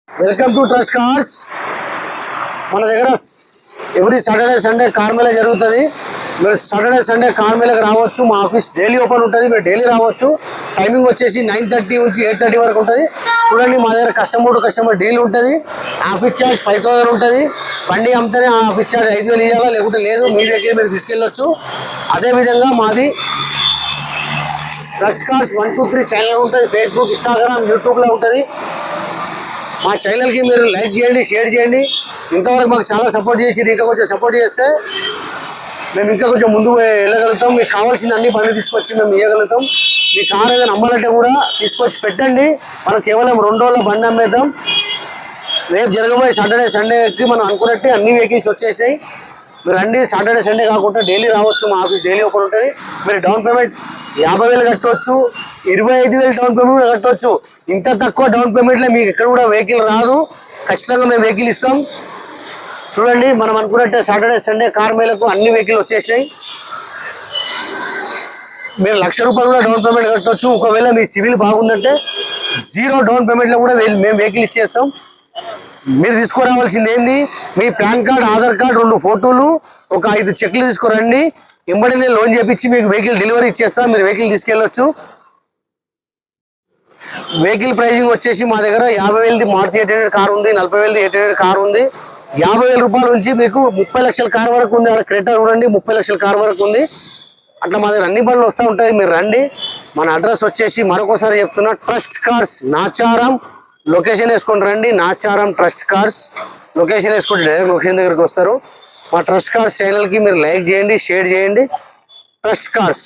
Welcome to trust cars. మన దగ్గర every Saturday Sunday car Mela జరుగుతుంది. మీరు సాటర్డే సండే కార్ మేళాకి రావచ్చు. మా ఆఫీస్ డైలీ ఓపెన్ ఉంటుంది, మీరు డైలీ రావచ్చు. టైమింగ్ వచ్చేసి 9:30 నుంచి 8:30 వరకు ఉంటుంది. చూడండి, మా దగ్గర కస్టమర్ డీల్ ఉంటుంది. ఆఫీస్ ఛార్జ్ 5,000 ఉంటుంది. బండి అమ్మితేనే ఆఫీస్ ఛార్జ్ 5,000 ఇవ్వాలా, లేకుంటే లేదు. మీ దగ్గర మీరు తీసుకెళ్ళొచ్చు. అదేవిధంగా మాది ట్రస్ట్ కార్స్ 123 ఛానల్ ఉంటుంది. ఫేస్బుక్, ఇన్స్టాగ్రామ్, యూట్యూబ్లో ఉంటుంది. మా ఛానల్కి మీరు లైక్ చేయండి, షేర్ చేయండి. ఇంతవరకు మాకు చాలా సపోర్ట్ చేసి ఇంకా కొంచెం సపోర్ట్ చేస్తే మేము ఇంకా కొంచెం ముందు వెళ్ళగలుగుతాం. మీకు కావాల్సిన అన్ని బండి తీసుకొచ్చి మేము ఇవ్వగలుగుతాం. మీ కార్ ఏదైనా అమ్మాలంటే కూడా తీసుకొచ్చి పెట్టండి. మనం కేవలం 2 రోజుల బండి అమ్మేద్దాం. రేపు జరగబోయే సాటర్డే సండేకి మనం అనుకున్నట్టే అన్ని వెహికల్స్ వచ్చేసినాయి. మీరు రండి. సాటర్డే సండే కాకుండా డైలీ రావచ్చు. మా ఆఫీస్ డైలీ ఓపెన్ ఉంటుంది. మీరు డౌన్ పేమెంట్ 50,000 కట్టవచ్చు, 25,000 డౌన్ పేమెంట్ కట్టవచ్చు. ఇంత తక్కువ డౌన్ పేమెంట్లో మీకు ఎక్కడ కూడా వెహికల్ రాదు. ఖచ్చితంగా మేము వెహికల్ ఇస్తాం. చూడండి, మనం అనుకున్నట్టే సాటర్డే సండే కార్ మేళకు అన్ని వెహికల్ వచ్చేసినాయి. మీరు ₹1,00,000 కూడా డౌన్ పేమెంట్ కట్టవచ్చు. ఒకవేళ మీ సివిల్ బాగుందంటే 0 డౌన్ పేమెంట్లో కూడా మేము వెహికల్ ఇచ్చేస్తాం. మీరు తీసుకురావాల్సింది ఏంది? మీ పాన్ కార్డ్, ఆధార్ కార్డ్, 2 ఫోటోలు, ఒక 5 చెక్లు తీసుకురండి. వెంబడి నేను లోన్ చేపించి మీకు వెహికల్ డెలివరీ ఇచ్చేస్తాం. మీరు వెహికల్ తీసుకెళ్ళొచ్చు. వెహికల్ ప్రైజింగ్ వచ్చేసి మా దగ్గర 50,000ది మారుతి 800 కార్ ఉంది, 40,000ది 800 కార్ ఉంది. 50,000 రూపాయల నుంచి మీకు 30 లక్షల కార్ వరకు ఉంది. అక్కడ క్రెటా చూడండి, 30 లక్షల కార్ వరకు ఉంది. అట్లా మా దగ్గర అన్ని బండ్లు వస్తూ ఉంటాయి. మీరు రండి. మన అడ్రస్ వచ్చేసి మరొకసారి చెప్తున్నా, ట్రస్ట్ కార్స్, నాచారం. లొకేషన్ వేసుకొని రండి. నాచారం ట్రస్ట్ కార్స్ లొకేషన్ వేసుకుంటే డైరెక్ట్ లొకేషన్ దగ్గరికి వస్తారు. మా ట్రస్ట్ కార్స్ ఛానల్కి మీరు లైక్ చేయండి, షేర్ చేయండి. Trust cars.